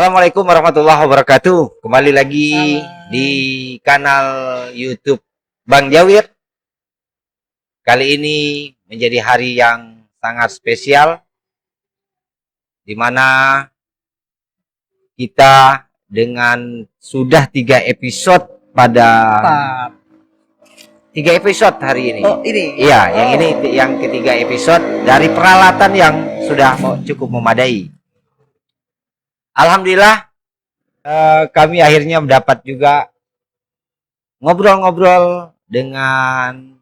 Assalamualaikum warahmatullahi wabarakatuh. Kembali lagi di Salam. kanal YouTube Bang Jawir. Kali ini menjadi hari yang sangat spesial, di mana kita dengan sudah 3 episode pada Empat. 3 episode hari ini. Oh, ini. Iya, yang ini yang ketiga episode dari peralatan yang sudah cukup memadai. Alhamdulillah, kami akhirnya mendapat juga ngobrol-ngobrol dengan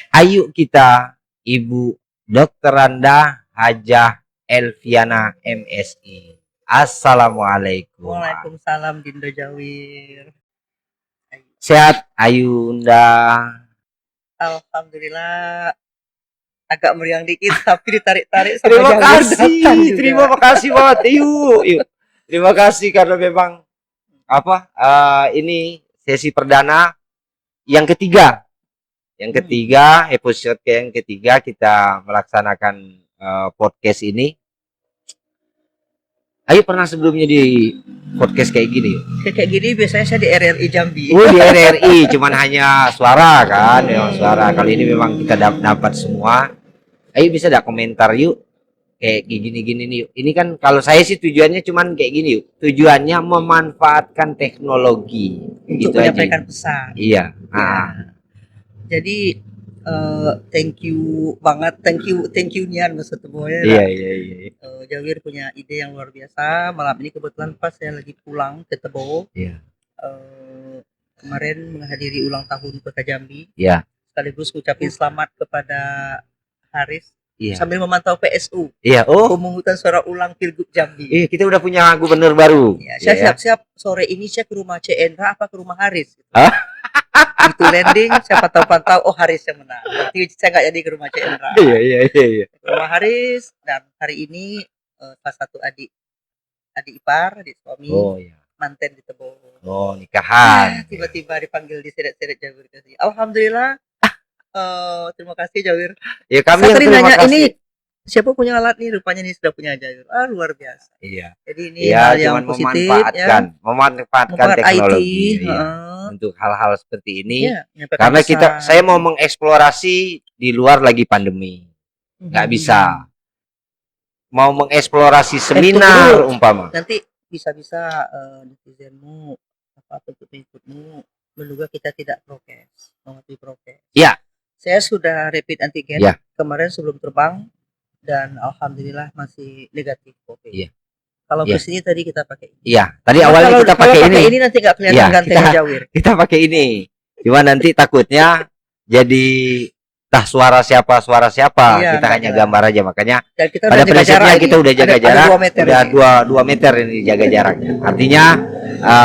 ayu kita, Ibu Dr. Randa Hajah Elviana MSI. Assalamualaikum. Waalaikumsalam Dinda Jawir. Sehat Ayunda? Alhamdulillah. Agak meriang dikit tapi ditarik-tarik sama Terima Jawir kasih, datang juga. terima kasih banget. Yuk. Terima kasih karena memang ini sesi perdana yang ketiga. Episode yang ketiga kita melaksanakan podcast ini. Ayo pernah sebelumnya di podcast kayak gini? Kayak gini biasanya saya di RRI Jambi. Di RRI cuman hanya suara kan, memang suara. Kali ini memang kita dapat semua. Ayo bisa dak komentar yuk. Kayak gini-gini nih yuk. Ini kan kalau saya sih tujuannya cuman kayak gini yuk. Tujuannya memanfaatkan teknologi Untuk menyampaikan pesan. Iya. Jadi thank you banget, thank you Nian maksud semuanya. Iya. Jawir punya ide yang luar biasa. Malam ini kebetulan pas saya lagi pulang ke Tebo. Iya. Kemarin menghadiri ulang tahun Kota Jambi. Iya. Sekaligus ucapin selamat kepada Haris. Iya. Sambil memantau PSU. Iya. Pemungutan suara ulang Pilgub Jambi. Kita udah punya gubernur baru. Ya, saya siap-siap sore ini saya ke rumah Cendra apa ke rumah Haris. Gitu. Itu landing, siapa tahu pantau, oh Haris yang menang. Berarti saya nggak jadi ke rumah Cendra. Iya. Ke rumah Haris, dan hari ini salah satu adik ipar, adik suami, manten di Tebo. Nikahan. Tiba-tiba dipanggil di seret-seret Jawir kasih. Alhamdulillah. Terima kasih Jawir. Ya kami yang terima kasih. Ini siapa punya alat nih? Rupanya ini sudah punya Jawir. Luar biasa. Iya. Jadi ini hal yang positif memanfaatkan teknologi IT, untuk hal-hal seperti ini. Karena saya mau mengeksplorasi di luar lagi pandemi. Nggak bisa. Mau mengeksplorasi seminar umpama. Nanti bisa-bisa netizenmu apa pengikutmu menduga kita tidak prokes, mematuhi prokes. Iya. Saya sudah rapid antigen kemarin sebelum terbang dan alhamdulillah masih negatif COVID. Iya. Kalau kesini tadi kita pakai ini. Iya. Tadi awalnya kita pakai ini. Ini nanti nggak kelihatan gantengnya Jawir. Kita pakai ini. Cuma nanti takutnya jadi suara siapa kita hanya gambar aja, makanya kita pada prinsipnya kita udah jaga jarak, udah 2 meter ini jaga jaraknya. Artinya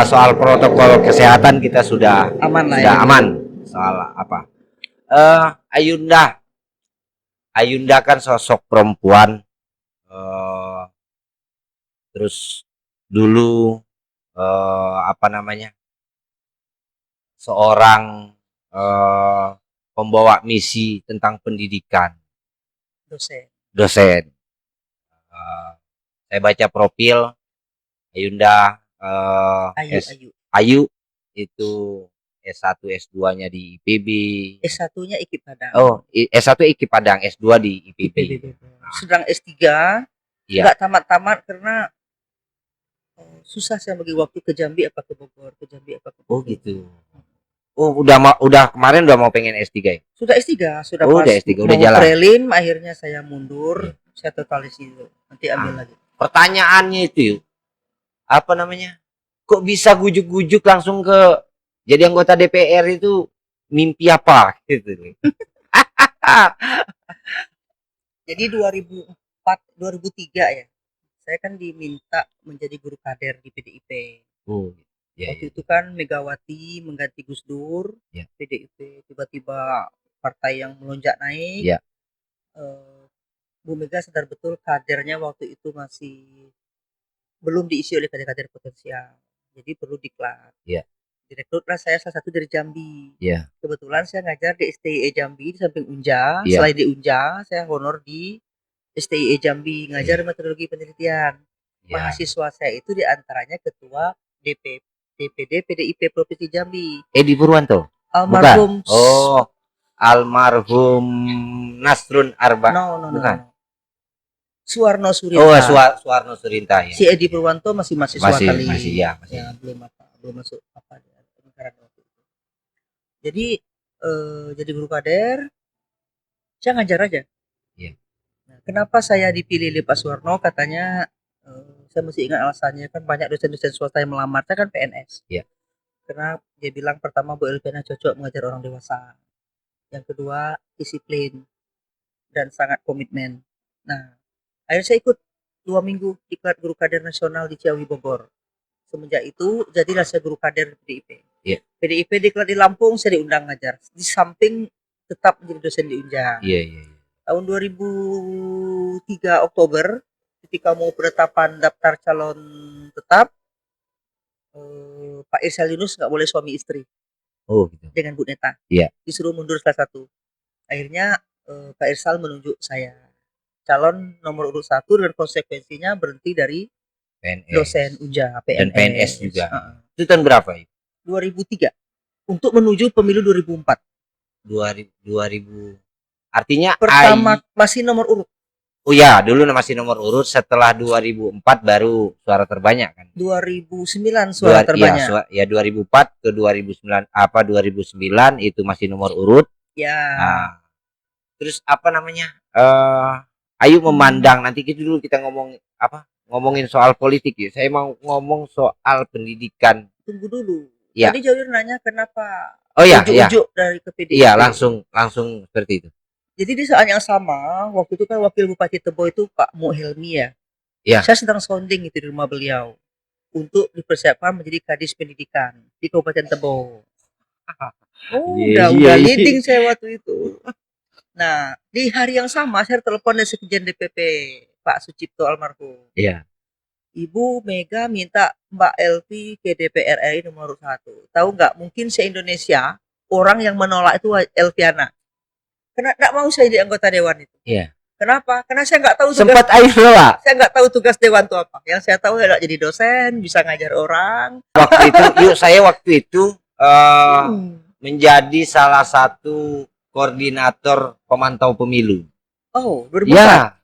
soal protokol kesehatan kita sudah aman soal apa. Ayunda kan sosok perempuan, terus dulu seorang pembawa misi tentang pendidikan, dosen. Saya baca profil Ayunda, Ayu itu S1 S2-nya di IPB. S1-nya IKIP Padang. S1 IKIP Padang, S2 di IPB. Sedang S3 nggak tamat-tamat karena susah saya bagi waktu ke Jambi apa ke Bogor, gitu. Udah kemarin udah mau pengen S3 ya? Sudah S3, sudah jalan. Prelim akhirnya saya mundur, saya totalis itu. Nanti ambil lagi. Pertanyaannya itu kok bisa gujuk-gujuk langsung ke jadi anggota DPR itu mimpi apa gitu. Jadi 2003 ya. Saya kan diminta menjadi guru kader di PDIP. Waktu itu kan Megawati mengganti Gus Dur, PDIP tiba-tiba partai yang melonjak naik. Bu Mega sadar betul kadernya waktu itu masih belum diisi oleh kader-kader potensial, jadi perlu diklat. Direkrutlah saya salah satu dari Jambi. Kebetulan saya ngajar di STIE Jambi di samping Unja. Selain di Unja, saya honor di STIE Jambi ngajar metodologi penelitian. Ya. Mahasiswa saya itu diantaranya ketua DPD PDIP Provinsi Jambi. Edi Purwanto. Almarhum. Bukan. Oh, almarhum Nasrun Arba. No. Bukan. Suwarno Surinta. Oh, Suwarno Surinta ya. Si Edi Purwanto masih mahasiswa kali. Masih. Ya, belum masuk apa jadi jadi guru kader, saya ngajar aja. Iya. Nah, kenapa saya dipilih oleh Pak Suwarno? Katanya saya masih ingat alasannya, kan banyak dosen-dosen swasta yang melamar, saya kan PNS. Iya. Karena dia bilang pertama Bu Elviana cocok mengajar orang dewasa. Yang kedua disiplin dan sangat komitmen. Nah, akhirnya saya ikut 2 minggu diklat guru kader nasional di Ciawi Bogor. Semenjak itu jadilah saya guru kader PDIP. Iya. PDIP diklat di Lampung, saya diundang ngajar. Di samping tetap menjadi dosen di Unja. Iya. Tahun 2003 Oktober ketika mau penetapan daftar calon tetap, Pak Irsal Yunus nggak boleh suami istri. Oh, gitu. Dengan Bu Neta. Iya. Disuruh mundur salah satu. Akhirnya Pak Irsal menunjuk saya calon nomor urut 1 dan konsekuensinya berhenti dari PNS. dosen Unja, PNS. Dan PNS juga. Itu tahun berapa ya? 2003 untuk menuju pemilu 2004. 2000. Artinya pertama masih nomor urut. Oh ya, dulu masih nomor urut, setelah 2004 baru suara terbanyak kan. 2009 suara terbanyak. Ya 2004 ke 2009 2009 itu masih nomor urut. Ya. Nah, terus apa namanya? Ayo memandang nanti dulu kita ngomongin soal politik ya. Saya mau ngomong soal pendidikan. Tunggu dulu. Ya. Tadi Jawir nanya kenapa ujuk-ujuk dari ke PDIP. Iya, langsung seperti itu. Jadi di saat yang sama, waktu itu kan Wakil Bupati Tebo itu Pak Muhelmi ya. Iya. Saya sedang sounding itu di rumah beliau untuk dipersiapkan menjadi Kadis Pendidikan di Kabupaten Tebo. Udah leading saya waktu itu. Nah, di hari yang sama saya telepon dari Sekjen DPP Pak Sucipto almarhum. Iya. Ibu Mega minta Mbak Elvi ke DPR RI nomor 1. Tahu nggak? Mungkin se-Indonesia orang yang menolak itu Elviana. Karena nggak mau saya jadi anggota dewan itu. Iya. Kenapa? Karena saya nggak tahu tugas. Sempat Pak. Saya nggak tahu tugas dewan itu apa. Yang saya tahu adalah jadi dosen, bisa ngajar orang. Saya waktu itu menjadi salah satu koordinator pemantau pemilu. Oh, 2004. Ya.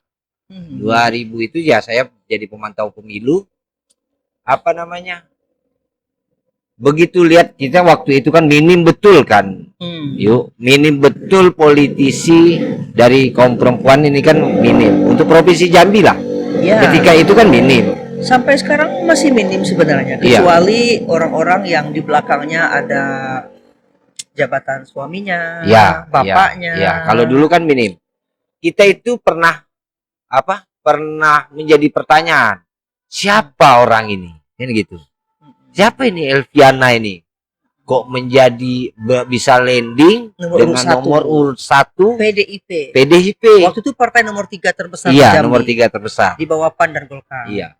2000 itu ya saya jadi pemantau pemilu. Apa namanya? Begitu lihat kita waktu itu kan minim betul kan. Minim betul politisi dari kaum perempuan ini kan minim. Untuk Provinsi Jambi lah. Ya. Ketika itu kan minim. Sampai sekarang masih minim sebenarnya. Kecuali orang-orang yang di belakangnya ada jabatan suaminya, bapaknya. Ya, kalau dulu kan minim. Kita itu pernah menjadi pertanyaan, siapa orang ini? Kan gitu. Siapa ini Elviana ini? Kok menjadi bisa landing dengan nomor urut 1 PDIP. Waktu itu partai nomor 3 terbesar. Iya, nomor 3 terbesar. Di bawah PAN dan Golkar. Iya.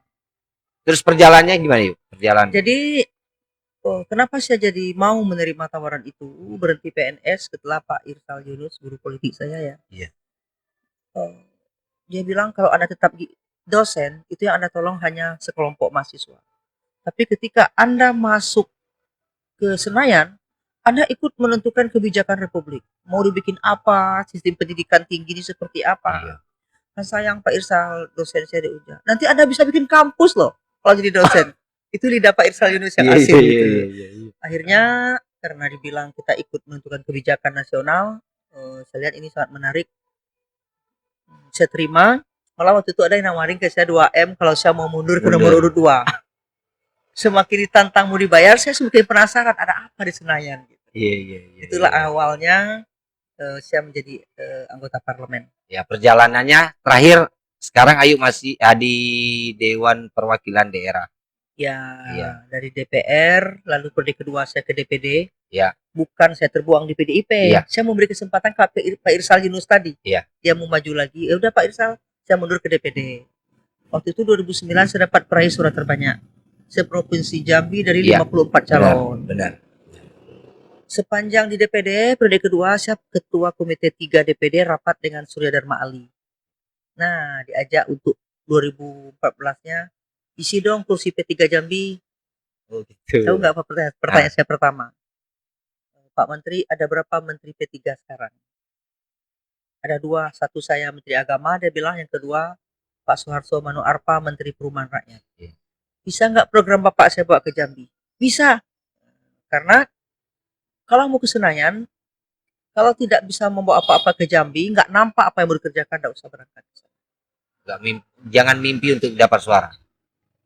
Terus perjalanannya gimana yuk? Jadi kenapa saya jadi mau menerima tawaran itu, berhenti PNS setelah Pak Irsal Yunus, guru politik saya ya. Iya. Dia bilang kalau Anda tetap dosen, itu yang Anda tolong hanya sekelompok mahasiswa. Tapi ketika Anda masuk ke Senayan, Anda ikut menentukan kebijakan Republik. Mau dibikin apa, sistem pendidikan tinggi ini seperti apa. Iya. Kan sayang Pak Irsal, dosen saya di Unja. Nanti Anda bisa bikin kampus loh kalau jadi dosen. Itu lidah Pak Irsal Yunus yang asing gitu. Akhirnya karena dibilang kita ikut menentukan kebijakan nasional, saya lihat ini sangat menarik. Saya terima. Malah waktu itu ada yang nawarin ke saya 2M kalau saya mau mundur ke nomor urut 2. Semakin ditantang mau dibayar, saya semakin penasaran ada apa di Senayan. Gitu. Iya. Itulah awalnya saya menjadi anggota parlemen. Ya, perjalanannya terakhir sekarang Ayu masih di Dewan Perwakilan Daerah. Ya, dari DPR, lalu periode kedua saya ke DPD. Ya. Bukan saya terbuang di PDIP. Ya. Saya memberi kesempatan ke Pak Irsal Yunus tadi. Ya. Dia mau maju lagi. Ya udah Pak Irsal, saya mundur ke DPD. Waktu itu 2009 saya dapat peraih suara terbanyak. Seprovinsi Jambi dari 54 calon. Benar. Sepanjang di DPD, periode kedua saya ketua komite 3 DPD rapat dengan Surya Dharma Ali. Nah, diajak untuk 2014-nya isi dong kursi P3 Jambi. Oh gitu. Tahu nggak apa pertanyaan saya pertama? Pak Menteri, ada berapa Menteri P3 sekarang? Ada 2, satu saya Menteri Agama, dia bilang, yang kedua Pak Soeharto Mano Arfa, Menteri Perumahan Rakyat. Bisa nggak program Bapak saya bawa ke Jambi? Bisa. Karena kalau mau ke Senayan, kalau tidak bisa membawa apa-apa ke Jambi, nggak nampak apa yang mau dikerjakan, nggak usah berangkat. Jangan mimpi untuk dapat suara.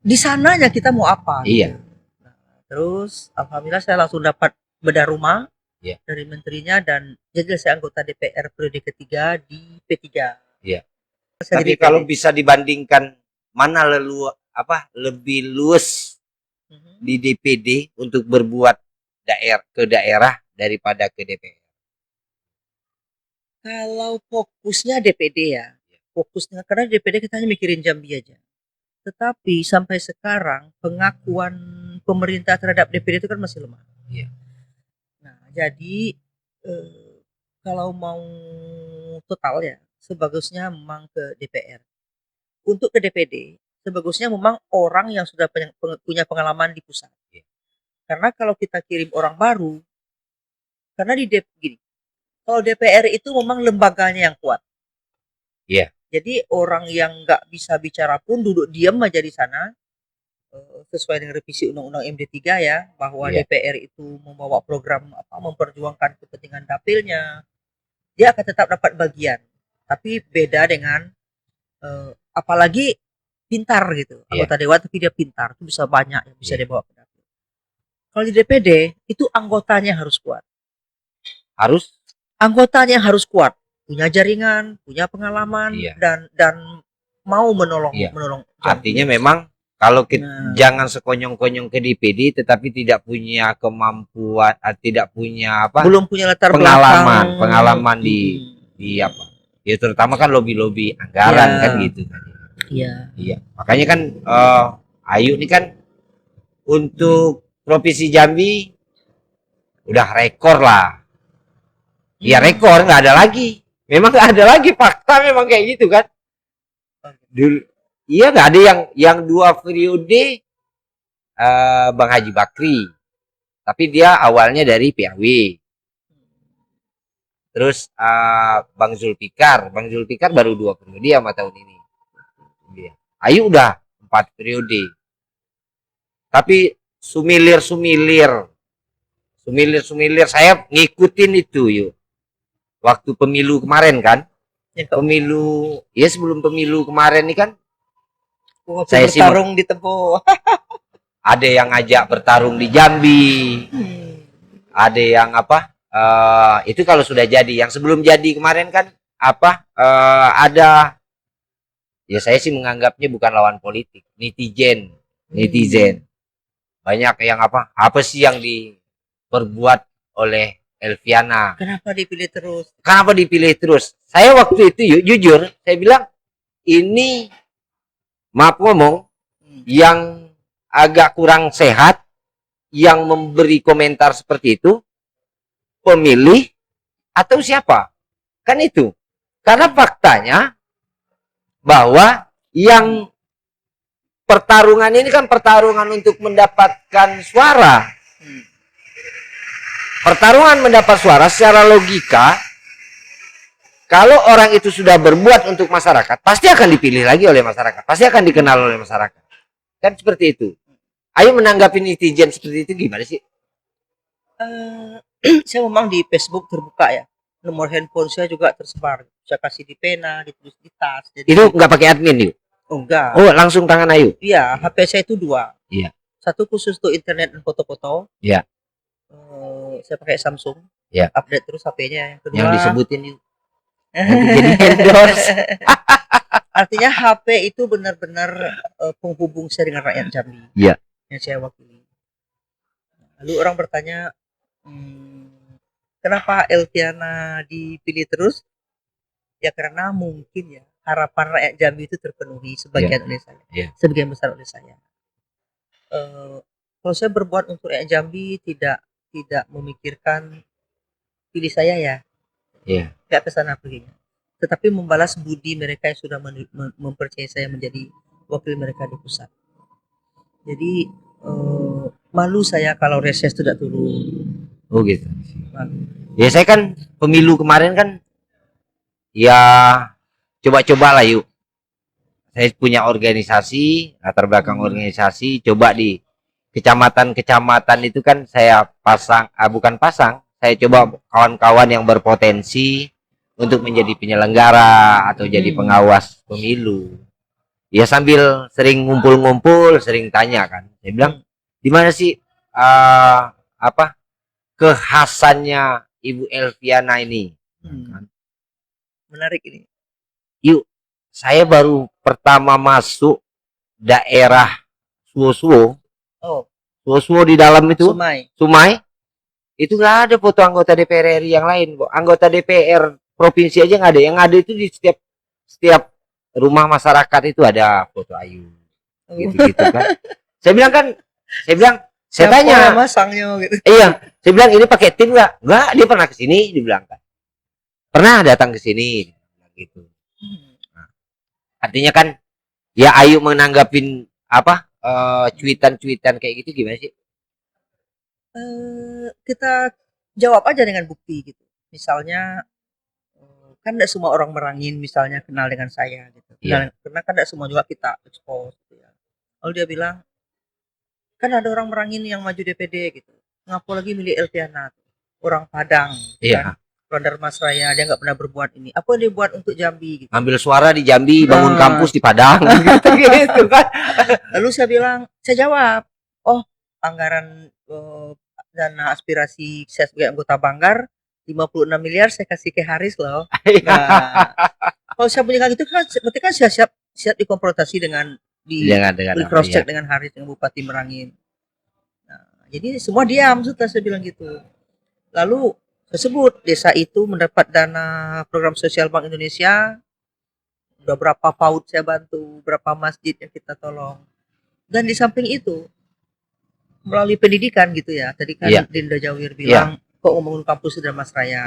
Di sananya kita mau apa? Iya. Nah, terus alhamdulillah saya langsung dapat bedah rumah dari menterinya, dan jadi saya anggota DPR periode ketiga di P3. Iya. Tapi kalau bisa dibandingkan mana lebih luas di DPD untuk berbuat ke daerah daripada ke DPR? Kalau fokusnya DPD ya, fokusnya karena DPD kita hanya mikirin Jambi aja. Tetapi sampai sekarang pengakuan pemerintah terhadap DPD itu kan masih lemah. Iya. Nah, jadi kalau mau total ya, sebagusnya memang ke DPR. Untuk ke DPD, sebagusnya memang orang yang sudah punya pengalaman di pusat. Iya. Karena kalau kita kirim orang baru, karena gini, kalau DPR itu memang lembaganya yang kuat. Iya. Jadi orang yang nggak bisa bicara pun duduk diam aja di sana, sesuai dengan revisi Undang-Undang MD3 ya, bahwa DPR itu membawa program memperjuangkan kepentingan dapilnya, dia akan tetap dapat bagian. Tapi beda dengan apalagi pintar gitu, anggota dewan tapi dia pintar, itu bisa banyak yang bisa dibawa ke dapil. Kalau di DPD itu anggotanya harus kuat. Anggotanya harus kuat, punya jaringan, punya pengalaman, dan mau menolong. Artinya memang kalau kita jangan sekonyong-konyong ke DPD tetapi tidak punya kemampuan, tidak punya belum punya latar pengalaman di apa ya, terutama kan lobby anggaran kan gitu kan. Iya, makanya kan Ayu ini kan untuk Provinsi Jambi udah rekor lah. Ya rekor, nggak ada lagi. Memang nggak ada lagi, fakta memang kayak gitu kan. Dulu, iya nggak ada yang 2 periode Bang Haji Bakri, tapi dia awalnya dari PAW. Terus Bang Zulfikar baru 2 periode sama tahun ini. Ayu udah 4 periode. Tapi sumilir saya ngikutin itu yuk. Waktu pemilu kemarin kan, sebelum pemilu kemarin nih kan, saya bertarung di Tebo. Ada yang ngajak bertarung di Jambi, ada yang itu kalau sudah jadi. Yang sebelum jadi kemarin kan ada, ya saya sih menganggapnya bukan lawan politik, netizen. Banyak yang apa sih yang diperbuat oleh Elviana. Kenapa dipilih terus? Saya waktu itu jujur, saya bilang ini maaf ngomong yang agak kurang sehat yang memberi komentar seperti itu, pemilih atau siapa? Kan itu. Karena faktanya bahwa yang pertarungan ini kan pertarungan untuk mendapatkan suara. Pertarungan mendapat suara secara logika, kalau orang itu sudah berbuat untuk masyarakat, pasti akan dipilih lagi oleh masyarakat, pasti akan dikenal oleh masyarakat. Kan seperti itu. Ayo menanggapi netizen seperti itu gimana sih? Saya memang di Facebook terbuka ya. Nomor handphone saya juga tersebar. Saya kasih di pena, ditulis di tas. Jadi itu nggak pakai admin yuk? Oh, enggak. Oh, langsung tangan Ayu? Iya, HP saya itu 2. Iya. Satu khusus untuk internet dan foto-foto. Iya. Saya pakai Samsung. Iya. Update terus HP-nya. Yang kedua, yang disebutin yuk. Jadi endorse. Artinya HP itu benar-benar penghubung saya dengan rakyat Jambi. Iya. Yang saya wakili. Lalu orang bertanya, kenapa Elviana dipilih terus? Ya karena mungkin ya harapan rakyat Jambi itu terpenuhi sebagian oleh saya, sebagian besar oleh saya. Kalau saya berbuat untuk rakyat Jambi tidak memikirkan pilih saya ya, nggak kesana perginya, tetapi membalas budi mereka yang sudah mempercayai saya menjadi wakil mereka di pusat. Jadi malu saya kalau reses tidak turun. Oh gitu. Malu. Ya saya kan pemilu kemarin kan ya coba-coba lah yuk. Saya punya organisasi, latar belakang organisasi, coba di kecamatan-kecamatan itu kan saya pasang, bukan pasang, saya coba kawan-kawan yang berpotensi untuk menjadi penyelenggara atau jadi pengawas pemilu. Ya sambil sering ngumpul-ngumpul, sering tanya kan. Saya bilang, di mana sih apa kekhasannya Ibu Elviana ini? Menarik ini. Yuk, saya baru pertama masuk daerah Suwo-Suwo. Oh, Suwo-Suwo di dalam itu, Sumai. Sumai, itu nggak ada foto anggota DPR RI yang lain, kok. Anggota DPR provinsi aja nggak ada. Yang ada itu di setiap rumah masyarakat itu ada foto Ayu. Gitu-gitu kan. Saya bilang kan, saya tanya, masangnya gitu. iya, saya bilang ini pakai tim nggak? Nggak, dia pernah ke sini, dibilang kan. Pernah datang ke sini, gitu. Nah, artinya kan, ya Ayu menanggapin apa cuitan-cuitan kayak gitu gimana sih? Kita jawab aja dengan bukti gitu. Misalnya kan tidak semua orang merangin misalnya kenal dengan saya gitu. Karena kan tidak semua juga kita expose gitu ya. Lalu dia bilang kan ada orang merangin yang maju DPD gitu. Ngapu lagi milih Elviana, orang Padang, kan? Orang Mas Raya, dia nggak pernah berbuat ini. Apa yang dia buat untuk Jambi? Gitu. Ambil suara di Jambi, bangun kampus di Padang, gitu kan. Lalu saya bilang, saya jawab, oh anggaran dana aspirasi saya sebagai anggota Banggar 56 miliar saya kasih ke Haris loh. Nah, kalau saya punya gitu kan, berarti kan saya siap dikonfrontasi dengan di cross check dengan Haris dengan Bupati Merangin. Nah, jadi semua diam sudah saya bilang gitu. Lalu tersebut desa itu mendapat dana program sosial Bank Indonesia. Udah berapa PAUD saya bantu, berapa masjid yang kita tolong. Dan di samping itu melalui pendidikan gitu ya. Tadi kan Dinda Jawir bilang kok ngomongin kampus Darmas Raya.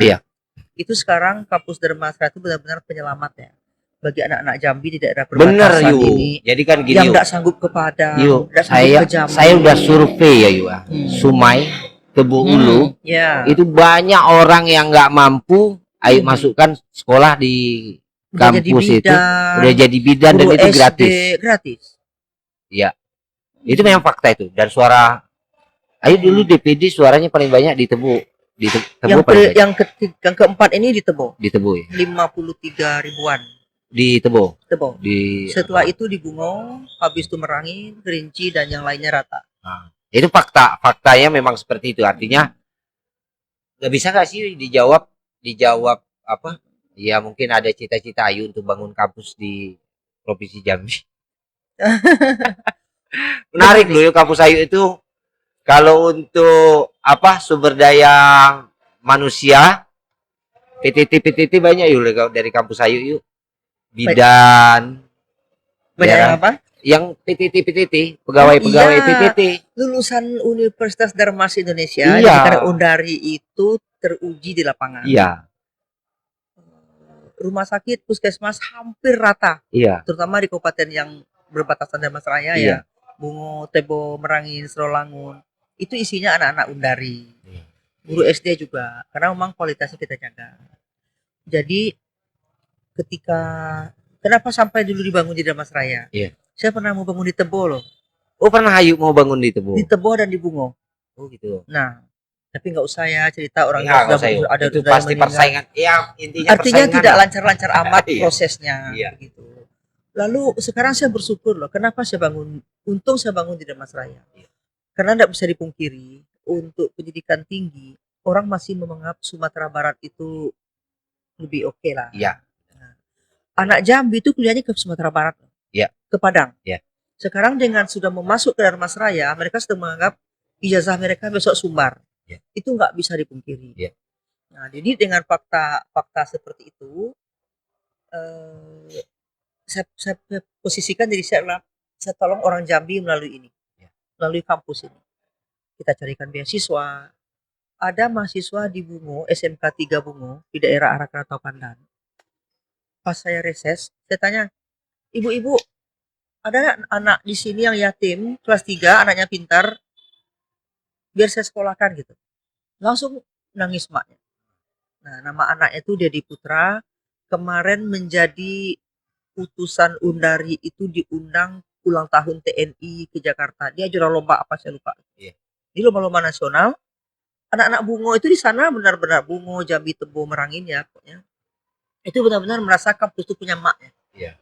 Itu sekarang kampus Darmas Raya itu benar-benar penyelamat ya bagi anak-anak Jambi di daerah perbatasan ini. Jadi kan gini, yang tidak sanggup ke Padang, saya udah survei ya Yu. Sumai, Tebu Ulu, itu banyak orang yang nggak mampu, Ayo masukkan sekolah di kampus itu, udah jadi bidan dan itu gratis. Iya, itu memang fakta itu. Dan suara Ayo dulu DPD suaranya paling banyak di Tebu. Yang keempat ini di Tebu ya? 53 ribuan di Tebo. Setelah itu di Bungo, habis itu Merangin, Kerinci dan yang lainnya rata. Nah, itu faktanya memang seperti itu. Artinya nggak bisa nggak sih dijawab apa? Ya mungkin ada cita-cita Ayu untuk bangun kampus di Provinsi Jambi. Menarik loh kampus Ayu itu. Kalau untuk apa sumber daya manusia PTT banyak yuk dari kampus Ayu yuk. Bidan banyak yang apa? Yang PTT pegawai PTT lulusan Universitas Darmas Indonesia. Karena Undari itu teruji di lapangan. Rumah sakit puskesmas hampir rata. Terutama di kabupaten yang berbatasan Darmas Raya ya. Bungo, Tebo, Merangin, Serolangun. Itu isinya anak-anak Undari. Guru SD juga. Karena memang kualitasnya kita jaga. Jadi ketika kenapa sampai dulu dibangun di Darmas Raya? Saya pernah mau bangun di Tebo loh. Oh pernah Ayu mau bangun di Tebo? Di Tebo dan di Bungo. Oh gitu. Nah, tapi nggak usah ya cerita orang yang sudah ada itu pasti persaingan. Ya intinya artinya tidak lancar-lancar amat prosesnya. Gitu. Lalu sekarang saya bersyukur loh. Kenapa saya bangun? Untung saya bangun di Darmas Raya. Karena tidak bisa dipungkiri untuk pendidikan tinggi orang masih menganggap Sumatera Barat itu lebih oke lah. Anak Jambi itu kuliahnya ke Sumatera Barat, ke Padang. Sekarang dengan sudah memasuk ke Darmas Raya, mereka sudah menganggap ijazah mereka besok Sumbar. Itu nggak bisa dipungkiri. Nah, jadi dengan fakta seperti itu, saya posisikan diri saya tolong orang Jambi melalui ini, melalui kampus ini. Kita carikan beasiswa. Ada mahasiswa di Bungo, SMK 3 Bungo, di daerah Arak Ratau Pandan. Pas saya reses, saya tanya, ibu-ibu, ada anak di sini yang yatim kelas 3, anaknya pintar, biar saya sekolahkan gitu. Langsung nangis maknya. Nah, nama anaknya itu Dedi Putra, kemarin menjadi utusan Undari itu diundang ulang tahun TNI ke Jakarta. Dia juara lomba apa saya lupa. Iya. Di lomba-lomba nasional, anak-anak Bungo itu di sana benar-benar Bungo, Jambi, Tebo, Merangin ya pokoknya. Itu benar-benar merasa kampus itu punya maknya. Iya.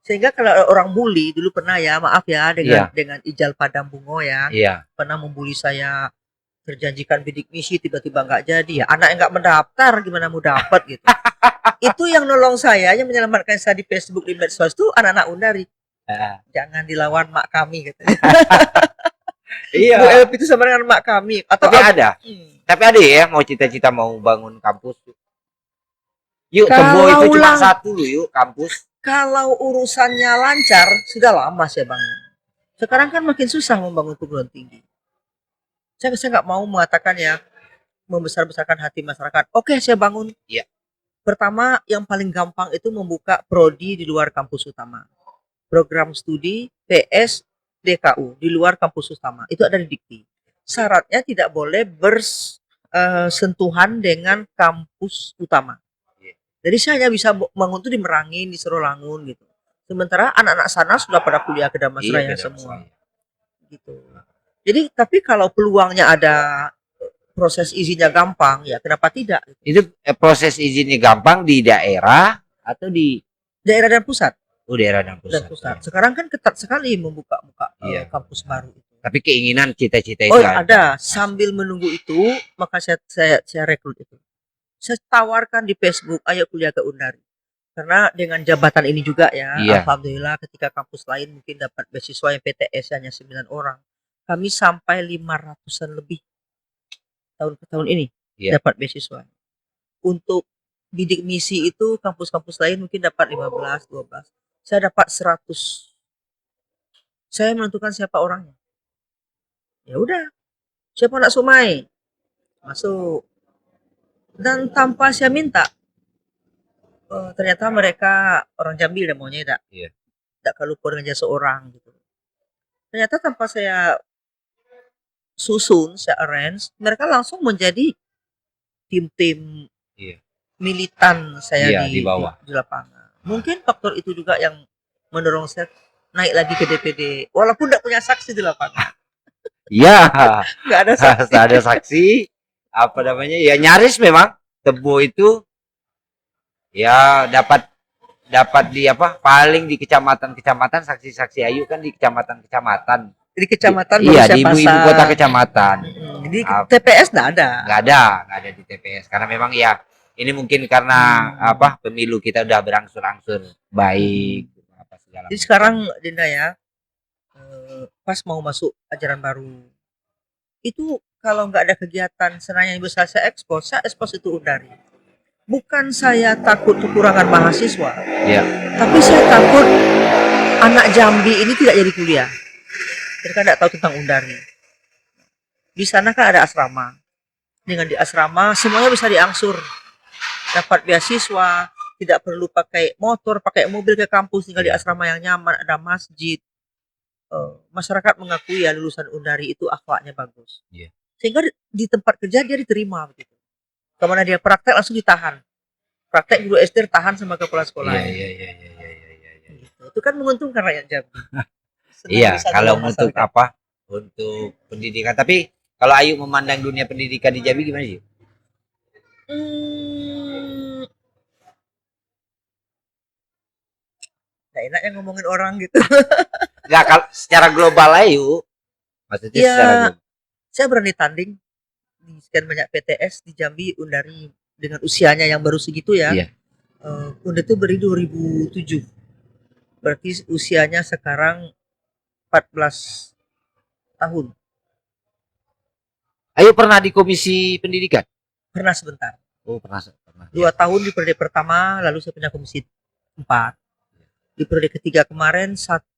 Sehingga kalau orang bully dulu pernah ya, maaf ya dengan Iya. dengan Ijal Padang Bungo ya, Iya. pernah membuli saya, terjanjikan bidik misi tiba-tiba nggak jadi ya. Anak yang nggak mendaftar gimana mau dapat gitu. Itu yang nolong saya, yang menyelamatkan saya di Facebook, di medsos itu anak-anak Undari. Jangan dilawan mak kami katanya. Iya. Bu Elp itu sama dengan mak kami. Atau Tapi ada. Tapi ada ya mau cita-cita mau bangun kampus. Yuk, Tebo itu cuma satu loh yuk kampus. Kalau urusannya lancar, sudah lama saya bangun. Sekarang kan makin susah membangun perguruan tinggi. Saya nggak mau mengatakan ya, membesar-besarkan hati masyarakat. Oke, saya bangun. Iya. Pertama, yang paling gampang itu membuka prodi di luar kampus utama. Program studi PS DKU di luar kampus utama. Itu ada di Dikti. Syaratnya tidak boleh bersentuhan dengan kampus utama. Jadi saya hanya bisa bangun itu di Merangin, di Serolangun gitu. Sementara anak-anak sana sudah pada kuliah ke Damasraya semua. Gitu. Jadi tapi kalau peluangnya ada, proses izinnya gampang, ya kenapa tidak? Itu proses izinnya gampang di daerah atau di daerah dan pusat? Oh, daerah dan pusat. Ya. Sekarang kan ketat sekali membuka kampus baru itu. Tapi keinginan cita-cita itu ada. Sambil menunggu itu, maka saya rekrut itu. Saya tawarkan di Facebook, ayo kuliah ke Undari. Karena dengan jabatan ini juga ya, alhamdulillah ketika kampus lain mungkin dapat beasiswa yang PTS hanya 9 orang. Kami sampai 500-an lebih tahun ke tahun ini dapat beasiswa. Untuk bidik misi itu kampus-kampus lain mungkin dapat 15, 12. Saya dapat 100. Saya menentukan siapa orangnya. Ya udah, siapa anak Sumai masuk. Dan tanpa saya minta, ternyata mereka orang Jambi dan maunya tidak kelupa dengan jasa seorang gitu. Ternyata tanpa saya susun, saya arrange, mereka langsung menjadi tim-tim militan saya di bawah di lapangan. Mungkin faktor itu juga yang mendorong saya naik lagi ke DPD, walaupun tidak punya saksi di lapangan. Iya, nggak ada saksi. Nggak ada saksi. Apa namanya? Ya nyaris memang Tebo itu ya dapat di apa? Paling di kecamatan saksi-saksi Ayu kan di kecamatan. Di kecamatan iya di ibu kota kecamatan. Di TPS nggak ada di TPS karena memang ya ini mungkin karena apa pemilu kita udah berangsur-angsur baik apa segala. Jadi sekarang Dinda ya pas mau masuk ajaran baru itu kalau nggak ada kegiatan senang yang bisa saya ekspos itu Undari. Bukan saya takut kekurangan mahasiswa, tapi saya takut anak Jambi ini tidak jadi kuliah. Mereka tidak tahu tentang Undari. Di sana kan ada asrama. Dengan di asrama semuanya bisa diangsur. Dapat beasiswa, tidak perlu pakai motor, pakai mobil ke kampus, tinggal di asrama yang nyaman, ada masjid. Masyarakat mengakui ya lulusan Undari itu akhlaknya bagus. Sehingga di tempat kerja dia diterima begitu. Kemana dia praktek langsung ditahan. Praktek guru SD tahan sama kepala sekolah. Gitu. Itu kan menguntungkan rakyat Jambi. Iya, kalau untuk apa? Untuk pendidikan. Tapi kalau Ayu memandang dunia pendidikan di Jambi gimana sih? Nggak enak yang ngomongin orang gitu. Nggak, kalau secara global Ayu, maksudnya secara global. Saya berani tanding di sekian banyak PTS di Jambi Undari dengan usianya yang baru segitu ya. Undari itu beri 2007. Berarti usianya sekarang 14 tahun. Ayu pernah di komisi pendidikan? Pernah sebentar. Oh, pernah. 2 tahun di periode pertama, lalu saya pindah komisi 4. Di periode ketiga kemarin 6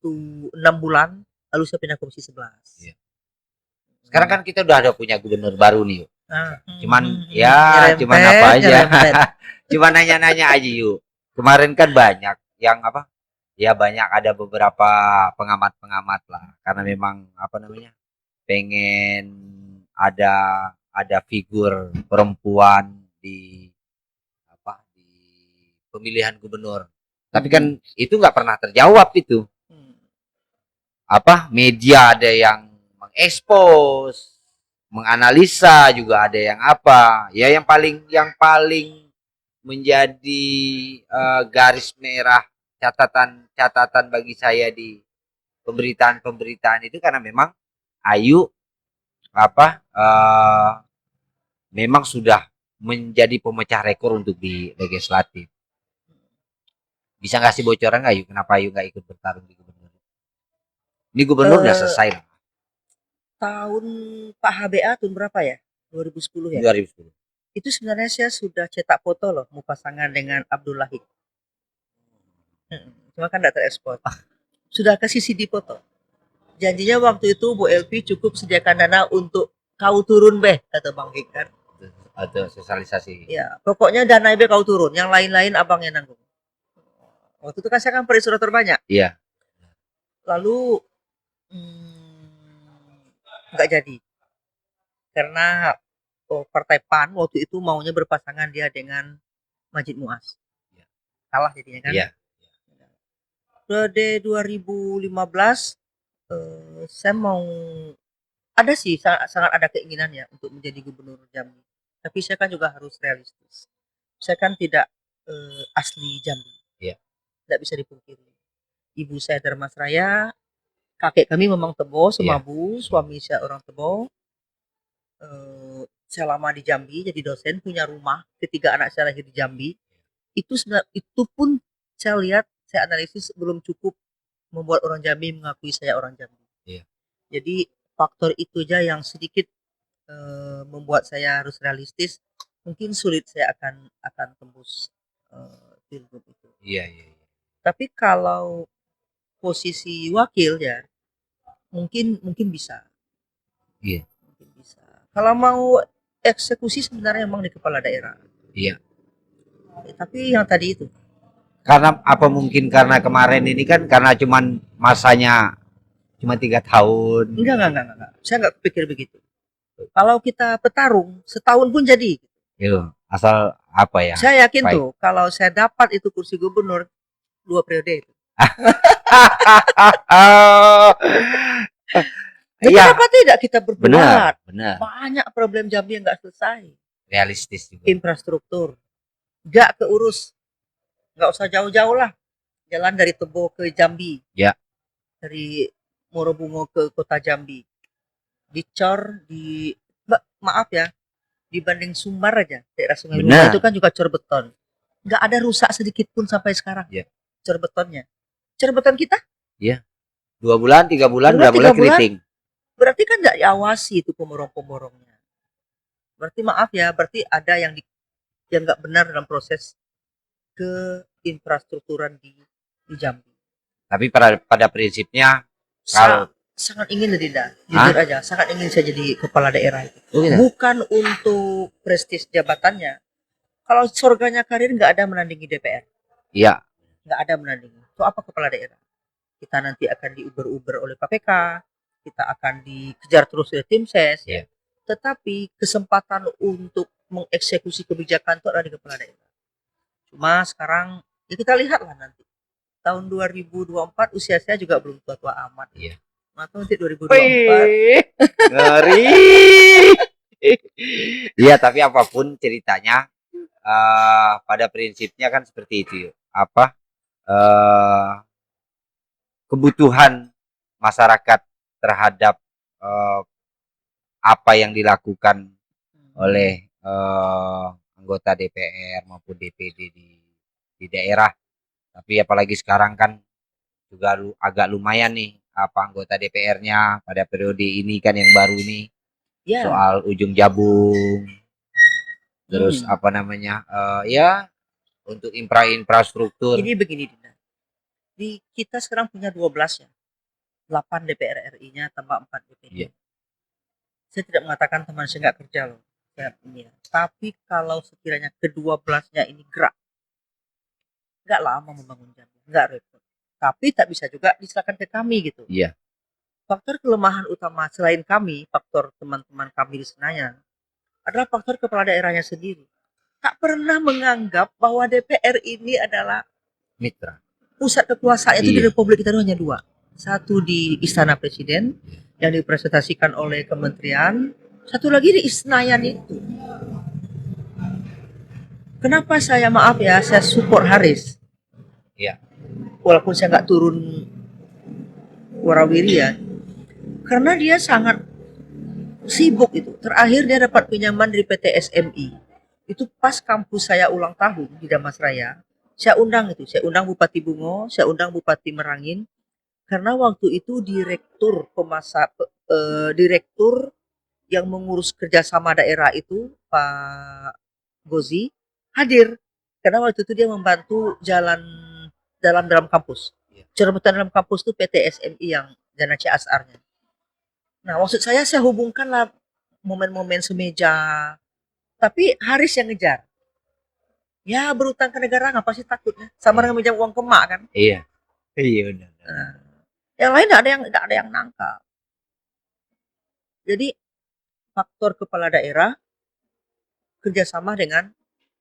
bulan, lalu saya pindah komisi 11. Sekarang kan kita udah ada punya gubernur baru nih. Cuman cuman apa aja. Cuman nanya-nanya aja yuk. Kemarin kan banyak yang apa? ya banyak ada beberapa pengamat-pengamat lah, karena memang apa namanya, pengen ada figur perempuan di apa di pemilihan gubernur. Tapi kan itu nggak pernah terjawab itu. Apa media ada yang mengekspos, menganalisa, juga ada yang apa. Ya yang paling menjadi garis merah, catatan bagi saya di pemberitaan itu, karena memang Ayu apa memang sudah menjadi pemecah rekor untuk di legislatif. Bisa ngasih bocoran nggak Ayu, kenapa Ayu nggak ikut bertarung di gubernur? Ini gubernur udah selesai lah. Tahun Pak HBA tahun berapa ya? 2010 ya? 2010. Itu sebenarnya saya sudah cetak foto loh, mau pasangan dengan Abdullah. Cuma kan tidak terekspor. Sudah kasih CD foto. Janjinya waktu itu Bu Elvi cukup sediakan dana untuk kau turun beh, kata Bang Hik kan. Atau sosialisasi. Ya, pokoknya dana beh kau turun, yang lain-lain abangnya nanggung. Waktu itu kan saya kan peristrator banyak. Iya. Lalu nggak jadi. Karena Partai PAN waktu itu maunya berpasangan dia dengan Majid Muas. Kalah jadinya kan. Iya. Periode 2015 saya mau ada sih sangat ada keinginan ya untuk menjadi gubernur Jambi. Tapi saya kan juga harus realistis. Saya kan tidak asli Jambi. Iya. Tidak bisa dipungkiri. Ibu saya dari Masraya, kakek kami memang Tebo, Semabu, suami saya orang Tebo. Saya lama di Jambi jadi dosen, punya rumah, ketiga anak saya lahir di Jambi. Itu pun saya lihat, saya analisis belum cukup membuat orang Jambi mengakui saya orang Jambi. Iya. Jadi faktor itu aja yang sedikit membuat saya harus realistis. Mungkin sulit saya akan tembus pilgub itu. Iya. Tapi kalau posisi wakil ya mungkin bisa. Iya. Mungkin bisa. Kalau mau eksekusi sebenarnya memang di kepala daerah. Iya. Tapi yang tadi itu. Karena apa, mungkin karena kemarin ini kan karena cuman masanya cuma 3 tahun. Enggak. Saya nggak pikir begitu. Kalau kita petarung setahun pun jadi. Gitu. Asal apa ya? Saya yakin tuh kalau saya dapat itu kursi gubernur 2 periode itu. Kenapa tidak kita berbuat? Benar. Banyak problem Jambi yang nggak selesai. Realistis juga. Infrastruktur nggak keurus, nggak usah jauh-jauh lah. Jalan dari Tebo ke Jambi. Ya. Dari Morobungo ke kota Jambi. Dicor maaf ya, dibanding Sumbar aja, daerah Sungai Lura itu kan juga cor beton. Nggak ada rusak sedikit pun sampai sekarang. Ya. Cor betonnya. Cor beton kita? Iya. 2 bulan, 3 bulan udah mulai keriting. Berarti kan nggak diawasi itu pemorong-pemorongnya. Berarti maaf ya, berarti ada yang nggak benar dalam proses ke infrastrukturan di Jambi. Tapi pada prinsipnya kalau sangat ingin tidak, jujur aja, sangat ingin saya jadi kepala daerah itu. Bukan untuk prestis jabatannya. Kalau surganya karir nggak ada menandingi DPR. Iya. Nggak ada menandingi. Itu apa kepala daerah? Kita nanti akan diuber-uber oleh KPK, kita akan dikejar terus oleh tim ses. Yeah. Tetapi kesempatan untuk mengeksekusi kebijakan itu ada di kepala daerah. Cuma sekarang ya kita lihatlah nanti. Tahun 2024 usia saya juga belum tua-tua amat. Iya. Atau nanti 2024. Ngeri. Iya, tapi apapun ceritanya, pada prinsipnya kan seperti itu. Apa kebutuhan masyarakat terhadap apa yang dilakukan oleh anggota DPR maupun DPD di daerah. Tapi apalagi sekarang kan juga agak lumayan nih apa anggota DPR-nya pada periode ini kan yang baru nih. Soal ujung jabung. Terus apa namanya? Ya untuk infrastruktur. Jadi begini Dina. Kita sekarang punya 12 ya. 8 DPR RI-nya tambah 4 DPD. Yeah. Saya tidak mengatakan teman saya nggak kerja loh. Ini ya. Tapi kalau sekiranya ke-12-nya ini gerak, nggak lama membangun Jambi, nggak repot. tapi tak bisa juga diserahkan ke kami gitu. Iya. Faktor kelemahan utama selain kami, faktor teman-teman kami di Senayan, adalah faktor kepala daerahnya sendiri. Tak pernah menganggap bahwa DPR ini adalah Mitra. pusat kekuasaan itu di Iya. Republik kita hanya dua. Satu di Istana Presiden yang dipresentasikan oleh kementerian, satu lagi di Senayan itu. Kenapa saya maaf ya, saya support Haris. Iya. Walaupun saya nggak turun warawiri ya, karena dia sangat sibuk itu. Terakhir dia dapat pinjaman dari PT SMI. Itu pas kampus saya ulang tahun di Damasraya. Saya undang itu, saya undang Bupati Bungo, saya undang Bupati Merangin, karena waktu itu direktur yang mengurus kerjasama daerah itu Pak Gozi hadir, karena waktu itu dia membantu jalan dalam kampus. Jembatan dalam kampus itu PT SMI yang dana CSR-nya. Nah, maksud saya hubungkanlah momen-momen semeja, tapi Haris yang ngejar. Ya, berutang ke negara ngapa sih takutnya? Sama dengan minjam uang ke mak kan? Iya. Iya benar. Nah, yang lain tidak ada yang nangkap. Jadi faktor kepala daerah kerjasama dengan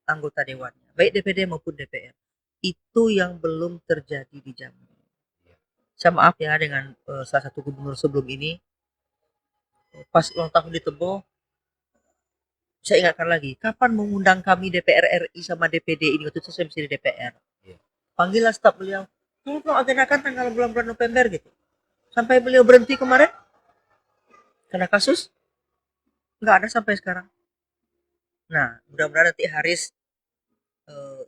anggota dewannya, baik DPD maupun DPR, itu yang belum terjadi di Jambi. Saya maaf ya dengan salah satu gubernur sebelum ini, pas ulang tahun di Tebo, saya ingatkan lagi, kapan mengundang kami DPR RI sama DPD ini, waktu itu saya masih di DPR. Panggillah staf beliau, tolong agendakan tanggal bulan November gitu. Sampai beliau berhenti kemarin, karena kasus, nggak ada sampai sekarang. Nah, mudah-mudahan nanti Haris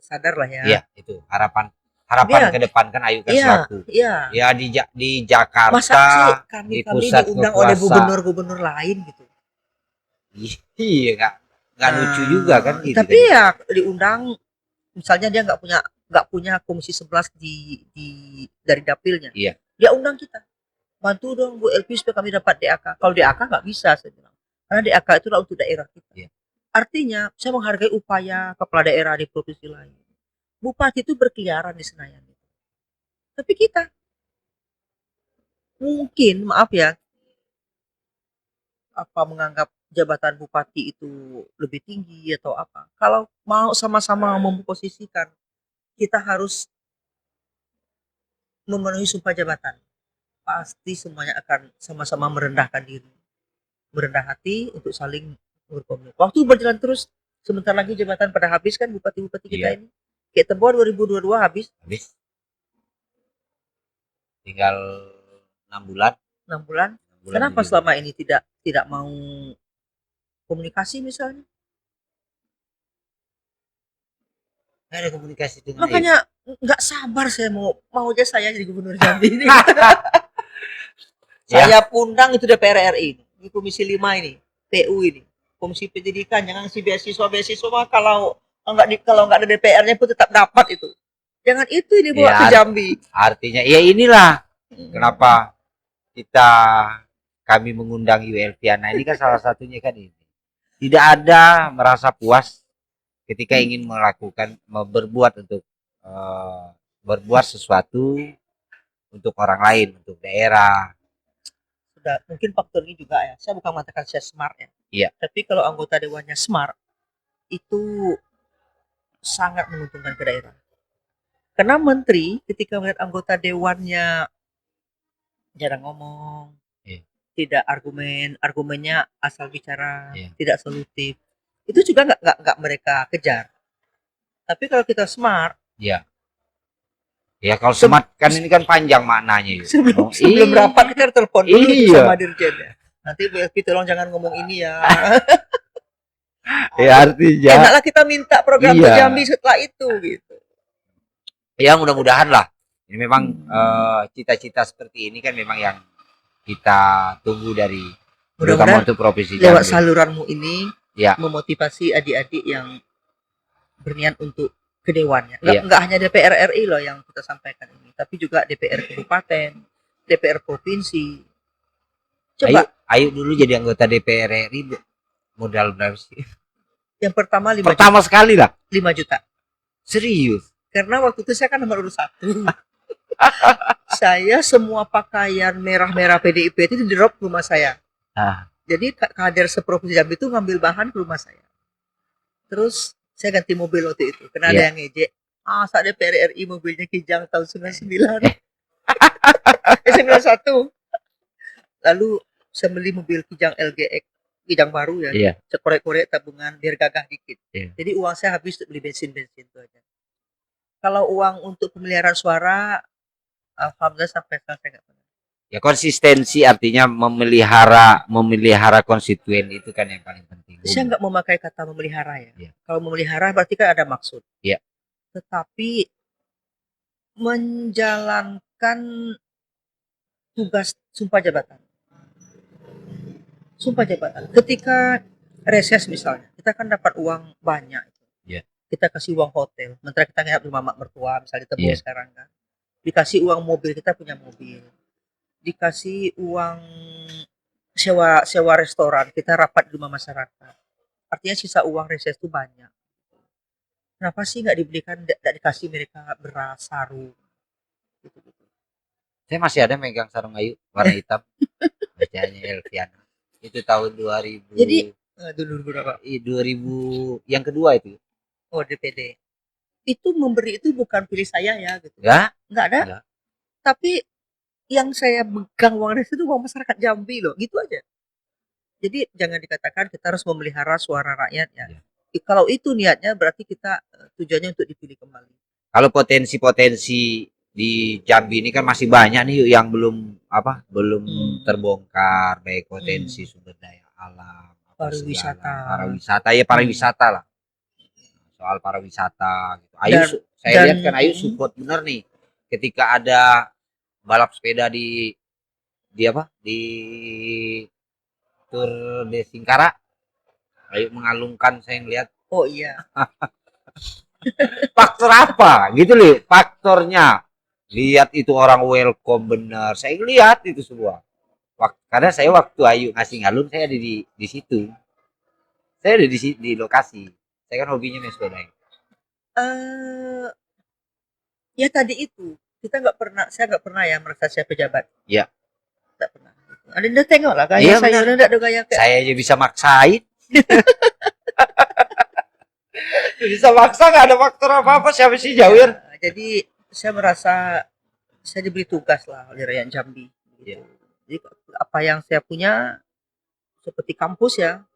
sadar lah ya. Iya, itu harapan Iya. ke depan kan Ayu kan Iya, selaku. iya. Ya di Jakarta, Masa sih di kami pusat diundang oleh kekuasaan. gubernur-gubernur lain gitu. Iya, nggak lucu juga kan gitu. Tapi kan. ya diundang, misalnya dia nggak punya komisi 11 dari dapilnya. Iya. Dia undang kita. Bantu dong Bu Elvi supaya kami dapat DAK. Kalau DAK nggak bisa saya bilang. Karena DAK itu untuk daerah kita. Iya. Artinya saya menghargai upaya kepala daerah di provinsi lain. Bupati itu berkeliaran di Senayan. Tapi kita mungkin maaf ya, apa menganggap jabatan bupati itu lebih tinggi atau apa. Kalau mau sama-sama memposisikan, kita harus memenuhi sumpah jabatan. Pasti semuanya akan sama-sama merendahkan diri, merendah hati untuk saling berkomunikasi. Waktu berjalan terus, sebentar lagi jabatan pada habis kan bupati-bupati kita ini. Kayak Tebo 2022 habis. Tinggal 6 bulan. 6 bulan. Kenapa selama ini tidak mau komunikasi misalnya? Nggak ada komunikasi dengan Makanya nggak sabar saya mau aja saya jadi gubernur Jambi ini. Saya undang itu DPR RI di Komisi 5 ini, PU ini, Komisi Pendidikan, jangan si beasiswa kalau nggak ada DPR-nya pun tetap dapat itu. Jangan itu ini bawa ke Jambi. Artinya ya inilah kenapa kami mengundang Ibu Elviana ini kan salah satunya kan ini. Tidak ada merasa puas ketika ingin berbuat sesuatu untuk orang lain, untuk daerah. Sudah, mungkin faktor ini juga ya. Saya bukan mengatakan saya smart ya. Iya. Tapi kalau anggota dewannya smart, itu sangat menguntungkan ke daerah. Karena menteri ketika melihat anggota dewannya jarang ngomong, tidak argumennya asal bicara, tidak solutif, itu juga nggak mereka kejar. Tapi kalau kita smart, ya kalau smart kan ini kan panjang maknanya. Sebelum rapat kita telepon dulu sama dirjennya. Nanti BLP tolong jangan ngomong ini ya. Ya artinya. Enaklah kita minta program Jambi setelah itu gitu. Ya mudah-mudahan lah. Ini memang cita-cita seperti ini kan memang yang kita tunggu dari terutama untuk provinsi Jambi. Lewat saluranmu ini memotivasi adik-adik yang berniat untuk ke dewannya. Enggak hanya DPR RI loh yang kita sampaikan ini, tapi juga DPR kabupaten, DPR provinsi. Coba ayo dulu jadi anggota DPR RI modal berapa sih? Yang pertama 5 pertama juta. Sekali lah 5 juta. Serius? Karena waktu itu saya kan nomor urut 1. Saya semua pakaian merah-merah PDIP itu di drop ke rumah saya. Jadi kader seprovinsi Jambi itu ngambil bahan ke rumah saya. Terus saya ganti mobil waktu itu. Karena ada yang ngejek. Saat DPR RI mobilnya Kijang tahun 99. 91. Lalu saya beli mobil Kijang LGX. Kijang baru ya. Saya korek-korek tabungan biar gagah dikit. Jadi uang saya habis untuk beli bensin-bensin itu aja. Kalau uang untuk pemeliharaan suara, alhamdulillah sampai sekarang saya nggak pernah. Ya konsistensi artinya memelihara konstituen itu kan yang paling penting. Saya nggak memakai kata memelihara ya. Kalau memelihara berarti kan ada maksud. Tetapi menjalankan tugas sumpah jabatan. Sumpah jabatan. Ketika reses misalnya, kita kan dapat uang banyak. Kita kasih uang hotel. Sementara kita nginap di rumah mak mertua, misalnya di Tebo sekarang kan. Dikasih uang mobil, kita punya mobil. Dikasih uang sewa restoran, kita rapat di rumah masyarakat. Artinya sisa uang reses itu banyak. Kenapa sih nggak dibelikan, nggak dikasih mereka beras, sarung? Gitu. Saya masih ada megang sarung Ayu warna hitam. Bacanya Elviana. Itu tahun 2000. Jadi dulu berapa? 2000 yang kedua itu. Oh, DPD. Itu memberi itu bukan pilih saya ya gitu. Nggak ada. Enggak. Tapi yang saya pegang uang reses itu uang masyarakat Jambi loh, gitu aja. Jadi jangan dikatakan kita harus memelihara suara rakyat ya. Kalau itu niatnya berarti kita tujuannya untuk dipilih kembali. Kalau potensi-potensi di Jambi ini kan masih banyak nih yang belum terbongkar, baik potensi sumber daya alam, pariwisata lah. Soal pariwisata gitu. Ayu saya lihat kan Ayu support bener nih ketika ada balap sepeda di Tour de Singkara. Ayu mengalungkan, saya ngeliat. Oh iya. Faktor apa gitu loh, faktornya. Lihat itu orang welcome bener. Saya lihat itu semua. Karena saya waktu Ayu ngasih ngalung, saya ada di situ. Saya ada di lokasi. Saya kan hobinya main sepeda. Ya tadi itu saya nggak pernah ya merasa saya pejabat. Iya. Nggak pernah. Anda tengok lah gaya saya, nggak ada gaya kayak. Saya aja bisa maksain. Bisa maksa, nggak ada faktor apa-apa, siapa sih Jawir? Jadi saya merasa saya diberi tugas lah oleh rakyat Jambi. Jadi apa yang saya punya seperti kampus ya,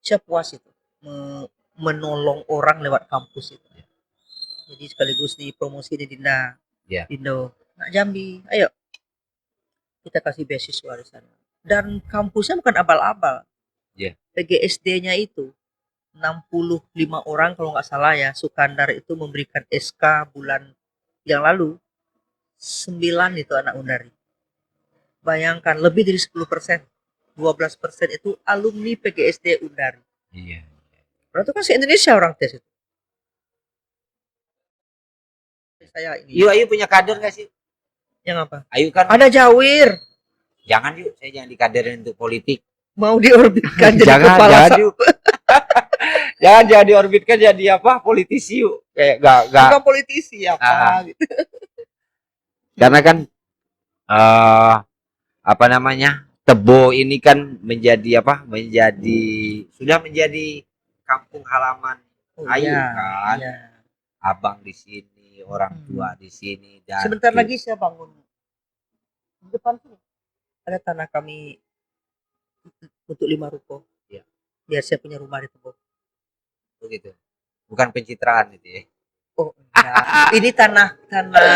saya puas itu. Menolong orang lewat kampus itu. Jadi sekaligus di promosi di Dindo, Nak Jambi, ayo kita kasih beasiswa di sana. Dan kampusnya bukan abal-abal. PGSD-nya itu 65 orang kalau nggak salah ya. Sukandar itu memberikan SK bulan yang lalu 9 itu anak Undari. Bayangkan lebih dari 10%, 12% itu alumni PGSD Undari. Berarti kan se-Indonesia orang tes itu. Saya ini. Ayu punya kader nggak sih? Yang apa? Ayu kan ada Jawir. Jangan saya jangan dikaderin untuk politik. Mau diorbitkan jadi jangan, kepala jangan diorbitkan jadi apa? Politisi yuk. Kayak enggak. Bukan politisi apa gitu. Karena kan Tebo ini kan sudah menjadi kampung halaman Ayu kan. Abang di sini, orang tua di sini. Dan sebentar lagi saya bangun di depan sini ada tanah kami untuk 5 ruko. Biar saya punya rumah di Tebo. Begitu. Bukan pencitraan itu ya. Oh enggak. Ini tanah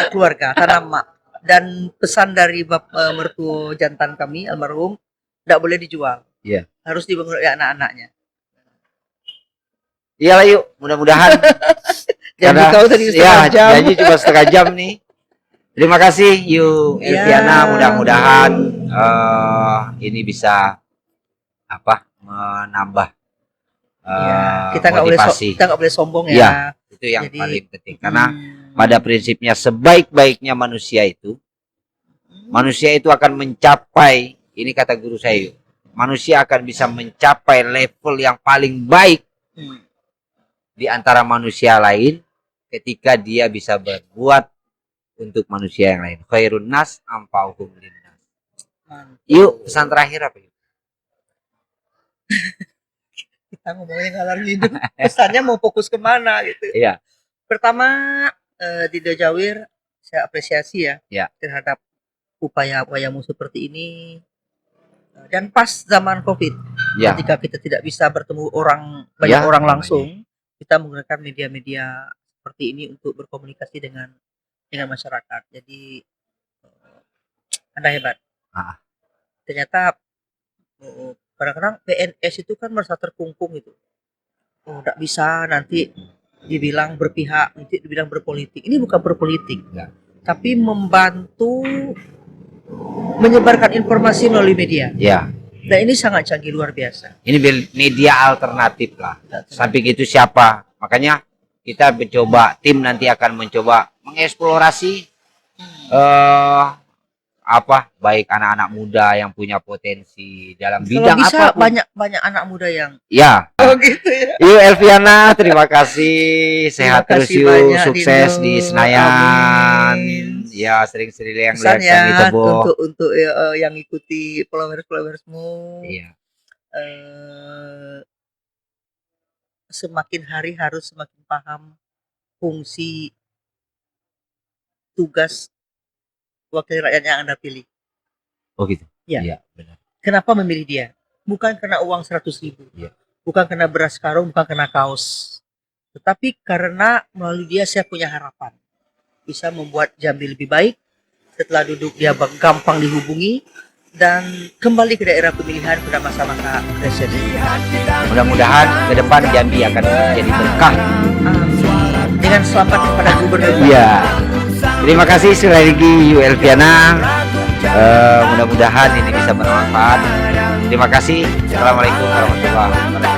keluarga, tanah mak. Dan pesan dari mertua jantan kami almarhum, tidak boleh dijual. Harus dibangun oleh anak-anaknya. Iyalah yuk, mudah-mudahan. Janji kau tadi setengah jam. Janji cuma setengah jam nih. Terima kasih yuk Elviana, mudah-mudahan ini bisa menambah kita nggak boleh sombong ya. Itu yang paling penting karena pada prinsipnya sebaik-baiknya manusia itu akan mencapai, ini kata guru saya, manusia akan bisa mencapai level yang paling baik di antara manusia lain ketika dia bisa berbuat untuk manusia yang lain. Khairun nas anfa'uhum linnas. Mantap. Yuk, pesan terakhir apa yuk? Kita ngomongin ngalor ngidul, pesannya mau fokus kemana gitu. Iya. Pertama, di Dajawir saya apresiasi ya, Ya. terhadap upaya-upayamu seperti ini. Dan pas zaman COVID, Ya. ketika kita tidak bisa bertemu banyak Ya, orang langsung, kita menggunakan media-media seperti ini untuk berkomunikasi dengan masyarakat. Jadi Anda hebat. Ternyata kadang-kadang PNS itu kan merasa terkungkung itu. Oh, tidak bisa, nanti dibilang berpihak, nanti dibilang berpolitik. Ini bukan berpolitik, tapi membantu menyebarkan informasi melalui media. Ya. Dan ini sangat canggih, luar biasa. Ini media alternatif lah. Samping itu siapa? Makanya kita mencoba, tim nanti akan mencoba mengeksplorasi baik anak-anak muda yang punya potensi dalam bidang Kalau bisa apapun. banyak anak muda yang Oh gitu ya. Yuk Elviana, terima kasih. Sehat terus kasih yuk, banyak, sukses Dino. di Senayan. Amin. Ya, sering-sering yang Pesan lihat kami ya Tebo. untuk yang ikuti followersmu. Iya. Semakin hari harus semakin paham fungsi tugas wakil rakyat yang Anda pilih. Oh gitu. Ya. Iya, benar. Kenapa memilih dia? Bukan karena uang 100.000. Iya. Bukan karena beras karung, bukan karena kaos. Tetapi karena melalui dia saya punya harapan bisa membuat Jambi lebih baik. Setelah duduk dia gampang dihubungi dan kembali ke daerah pemilihan pada masa-masa presiden. Mudah-mudahan ke depan Jambi akan menjadi berkah. Dengan selamat kepada gubernur. Iya. Terima kasih sekali lagi Yu Elviana. Mudah-mudahan ini bisa bermanfaat. Terima kasih. Assalamualaikum warahmatullahi wabarakatuh.